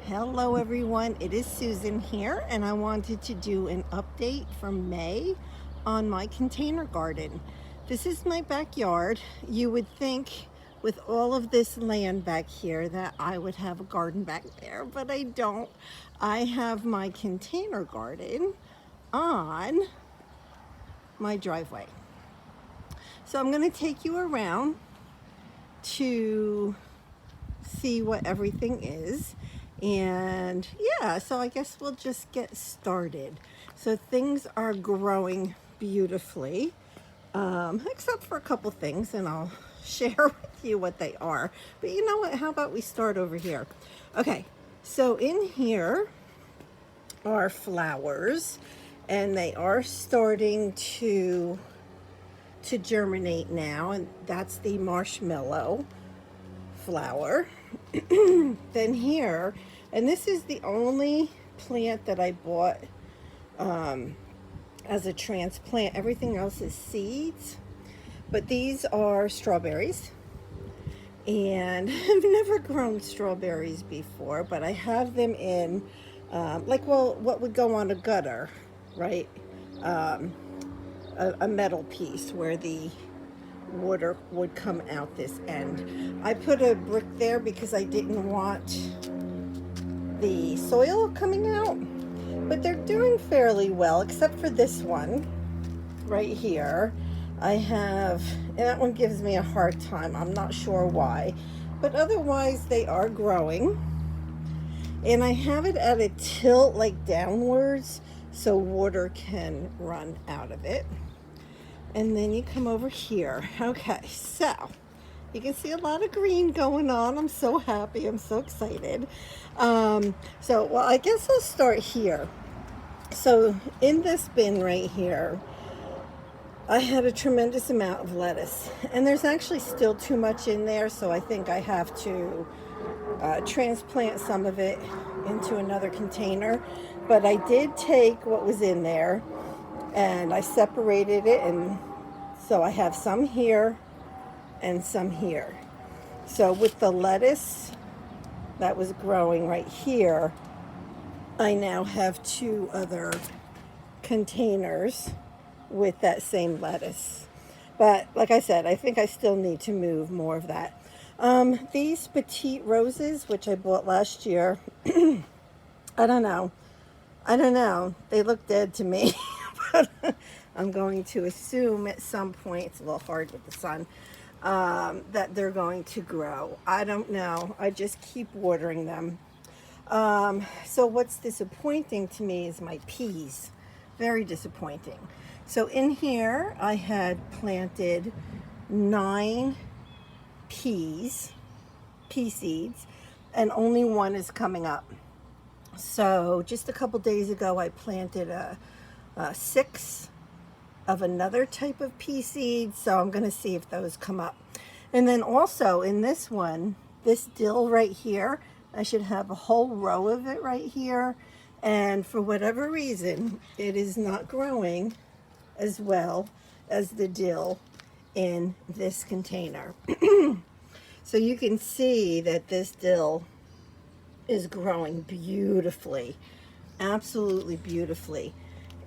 Hello everyone, it is Susan here, and I wanted to do an update from May on my container garden. This is my backyard. You would think with all of this land back here that I would have a garden back there, but I don't. I have my container garden on my driveway. So I'm going to take you around to see what everything is. And yeah, so I guess we'll just get started. So things are growing beautifully, except for a couple things, and I'll share with you what they are. But you know what? How about we start over here? Okay, so in here are flowers, and they are starting to germinate now, and that's the marshmallow flower. Then here, and this is the only plant that I bought as a transplant. Everything else is seeds, but these are strawberries, and I've never grown strawberries before, but I have them in what would go on a gutter, right? A metal piece where the water would come out this end. I put a brick there because I didn't want the soil coming out, but they're doing fairly well, except for this one right here. And that one gives me a hard time. I'm not sure why, but otherwise they are growing. And I have it at a tilt, like downwards, so water can run out of it. And then you come over here. Okay, so you can see a lot of green going on. I'm so happy. I'm so excited. Well, I guess I'll start here. So in this bin right here, I had a tremendous amount of lettuce. And there's actually still too much in there, so I think I have to transplant some of it into another container. But I did take what was in there, and I separated it, and so I have some here and some here. So with the lettuce that was growing right here, I now have two other containers with that same lettuce. But like I said, I think I still need to move more of that. These petite roses, which I bought last year, I don't know. They look dead to me. But I'm going to assume at some point, it's a little hard with the sun, that they're going to grow. I don't know. I just keep watering them. So what's disappointing to me is my peas. Very disappointing. So in here, I had planted 9 pea seeds, and only one is coming up. So just a couple days ago, I planted 6 of another type of pea seeds, so I'm going to see if those come up. And then also in this one, this dill right here, I should have a whole row of it right here, and for whatever reason, it is not growing as well as the dill in this container. So you can see that this dill is growing beautifully, absolutely beautifully.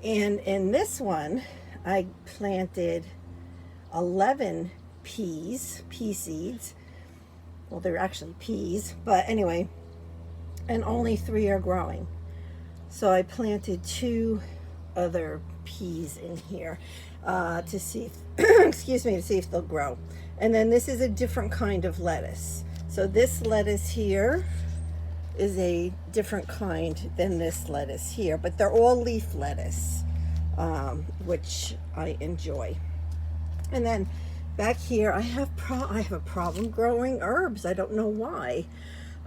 And in this one, I planted 11 pea seeds. Well, they're actually peas, but anyway, and only 3 are growing. So I planted 2 other peas in here to see if, to see if they'll grow. And then this is a different kind of lettuce. So this lettuce here is a different kind than this lettuce here, but they're all leaf lettuce, which I enjoy. And then back here, I have a problem growing herbs. I don't know why.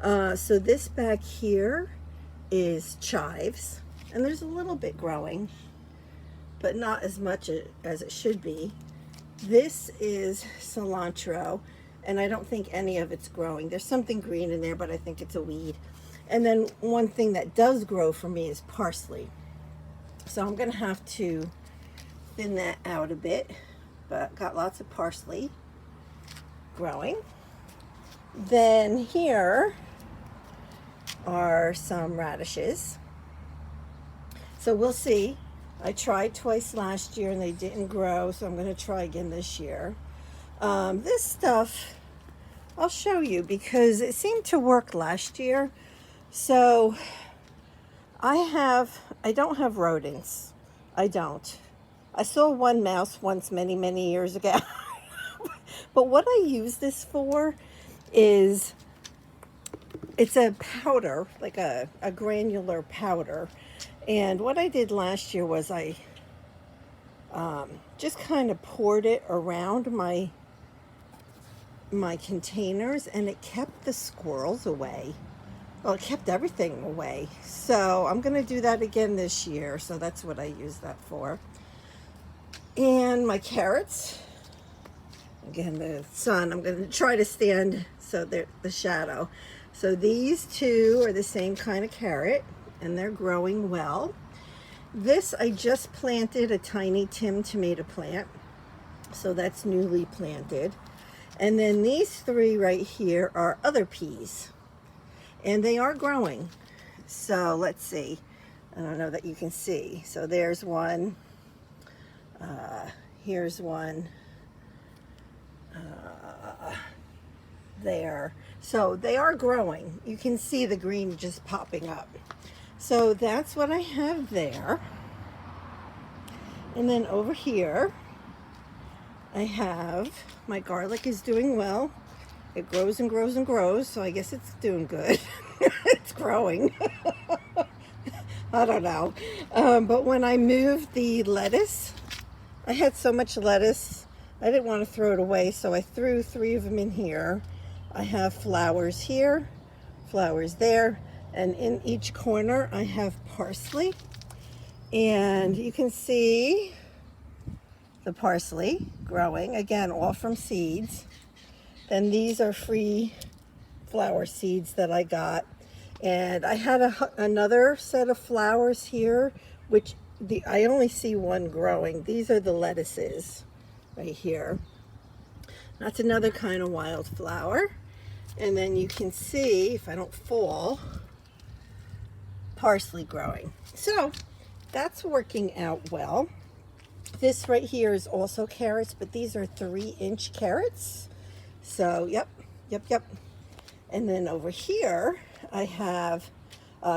So this back here is chives, and there's a little bit growing, but not as much as it should be. This is cilantro, and I don't think any of it's growing. There's something green in there, but I think it's a weed. And then one thing that does grow for me is parsley. So I'm gonna have to thin that out a bit, but got lots of parsley growing. Then here are some radishes. So we'll see. I tried twice last year and they didn't grow, so I'm going to try again this year. This stuff, I'll show you because it seemed to work last year. So I don't have rodents. I don't. I saw one mouse once many years ago. But what I use this for is it's a powder, like a granular powder. And what I did last year was I just kind of poured it around my containers, and it kept the squirrels away. Well, it kept everything away. So I'm going to do that again this year. So that's what I use that for. And my carrots. Again, the sun, I'm going to try to stand so they're the shadow. So these two are the same kind of carrot, and they're growing well. This, I just planted a tiny Tim tomato plant. So that's newly planted. And then these three right here are other peas. And they are growing. So let's see. I don't know that you can see. So there's one. Here's one. There. So they are growing. You can see the green just popping up. So that's what I have there. And then over here, I have my garlic is doing well. It grows and grows and grows, so I guess it's doing good. It's growing. I don't know. But when I moved the lettuce, I had so much lettuce, I didn't want to throw it away, so I threw 3 of them in here. I have flowers here, flowers there, and in each corner I have parsley. And you can see the parsley growing, again, all from seeds. Then these are free flower seeds that I got. And I had another set of flowers here, which I only see one growing. These are the lettuces right here. That's another kind of wildflower. And then you can see, if I don't fall, parsley growing. So that's working out well. This right here is also carrots, but these are 3-inch carrots. So, yep. And then over here, I have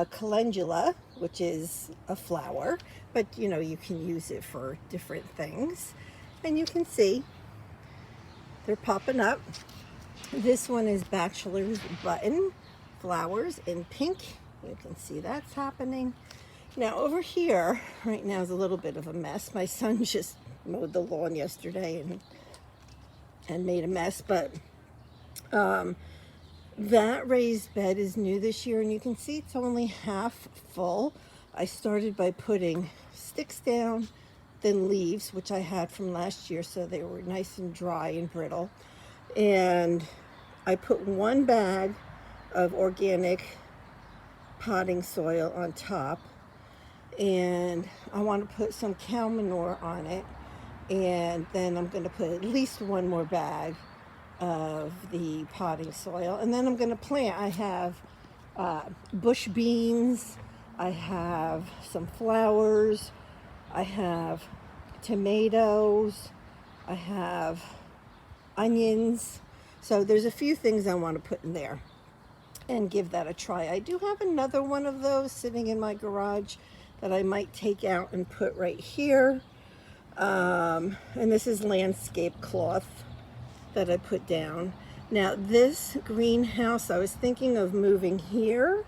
calendula, which is a flower, but you know, you can use it for different things. And you can see they're popping up. This one is bachelor's button flowers in pink. You can see that's happening. Now over here, right now is a little bit of a mess. My son just mowed the lawn yesterday and made a mess, but that raised bed is new this year, and you can see it's only half full. I started by putting sticks down, then leaves, which I had from last year, so they were nice and dry and brittle. And I put 1 bag of organic potting soil on top, and I want to put some cow manure on it, and then I'm going to put at least 1 more bag of the potting soil, and then I'm going to plant. I have bush beans, I have some flowers, I have tomatoes, I have onions. So there's a few things I want to put in there and give that a try. I do have another one of those sitting in my garage that I might take out and put right here. And this is landscape cloth that I put down. Now this greenhouse, I was thinking of moving here,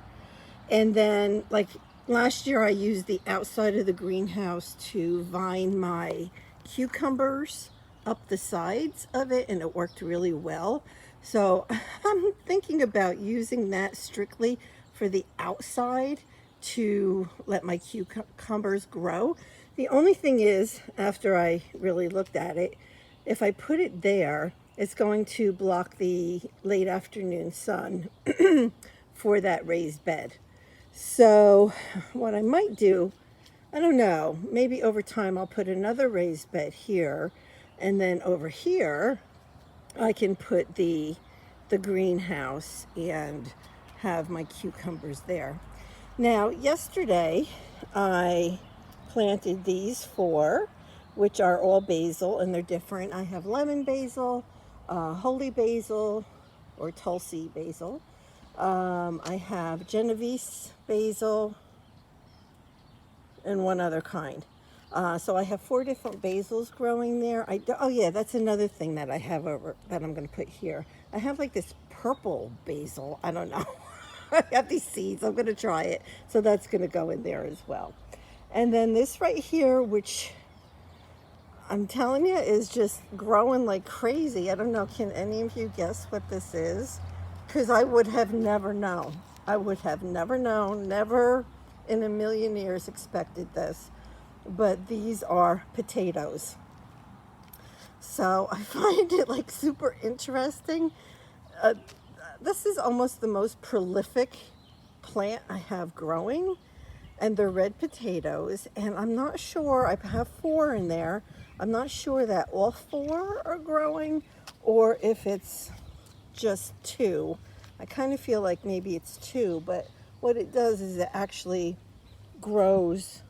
and then like last year I used the outside of the greenhouse to vine my cucumbers up the sides of it, and it worked really well. So I'm thinking about using that strictly for the outside to let my cucumbers grow. The only thing is, after I really looked at it, if I put it there, it's going to block the late afternoon sun for that raised bed. So what I might do, I don't know, maybe over time I'll put another raised bed here, and then over here I can put the greenhouse and have my cucumbers there. Now, yesterday I planted these four, which are all basil, and they're different. I have lemon basil, holy basil, or Tulsi basil. I have Genovese basil, and one other kind. So I have four different basils growing there. Oh yeah, that's another thing that I have over that I'm going to put here. I have like this purple basil. I don't know. I have these seeds. I'm going to try it. So that's going to go in there as well. And then this right here, which I'm telling you is just growing like crazy. I don't know. Can any of you guess what this is? Because I would have never known. I would have never known, never in a million years expected this. But these are potatoes. So I find it like super interesting. This is almost the most prolific plant I have growing, and they're red potatoes. And I'm not sure, I have four in there. I'm not sure that all four are growing or if it's just two. I kind of feel like maybe it's two, but what it does is it actually grows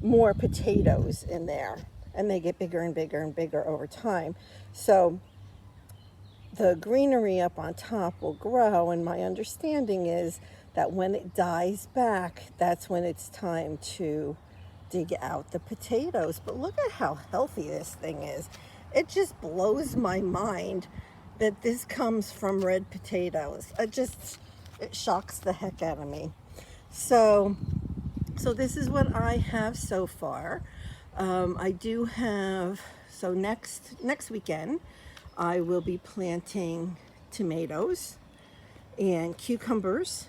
more potatoes in there, and they get bigger and bigger and bigger over time. So the greenery up on top will grow, and my understanding is that when it dies back, that's when it's time to dig out the potatoes. But look at how healthy this thing is. It just blows my mind that this comes from red potatoes. It shocks the heck out of me. So this is what I have so far. I do have, so next weekend, I will be planting tomatoes and cucumbers,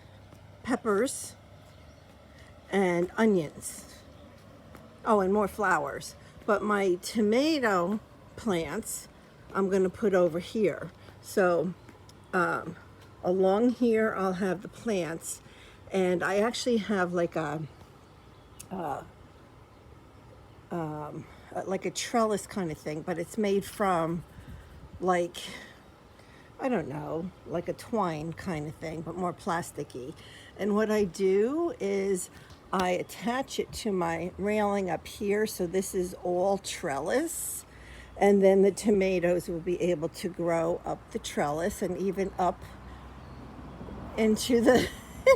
peppers, and onions. Oh, and more flowers. But my tomato plants, I'm going to put over here. So along here, I'll have the plants. And I actually have like a trellis kind of thing, but it's made from like, I don't know, like a twine kind of thing, but more plasticky. And what I do is I attach it to my railing up here. So this is all trellis. And then the tomatoes will be able to grow up the trellis and even up into the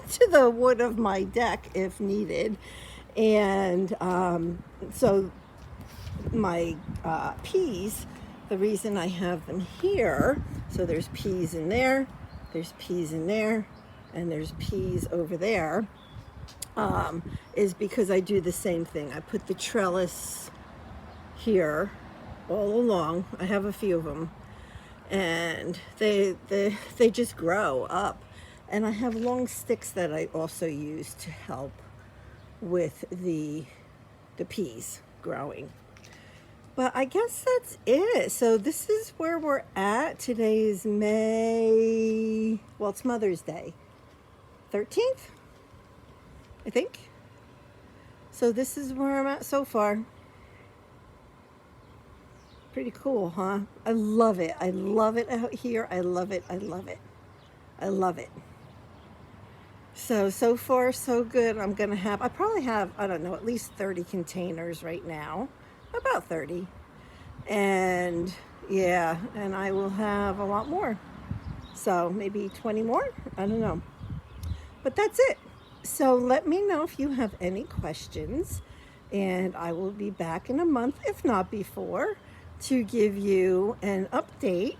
into the wood of my deck if needed. And so my peas, the reason I have them here, so there's peas in there, there's peas in there, and there's peas over there, is because I do the same thing. I put the trellis here all along. I have a few of them, and they just grow up. And I have long sticks that I also use to help with the peas growing. But I guess that's it. So this is where we're at. Today is May, well, it's Mother's Day, 13th, I think. So this is where I'm at so far. Pretty cool, huh? I love it. I love it out here. I love it. I love it. I love it. So far, so good. I probably have, I don't know, at least 30 containers right now. About 30. And yeah, and I will have a lot more. So maybe 20 more? I don't know. But that's it. So let me know if you have any questions. And I will be back in a month, if not before, to give you an update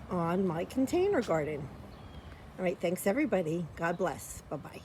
on my container garden. All right, thanks everybody. God bless. Bye-bye.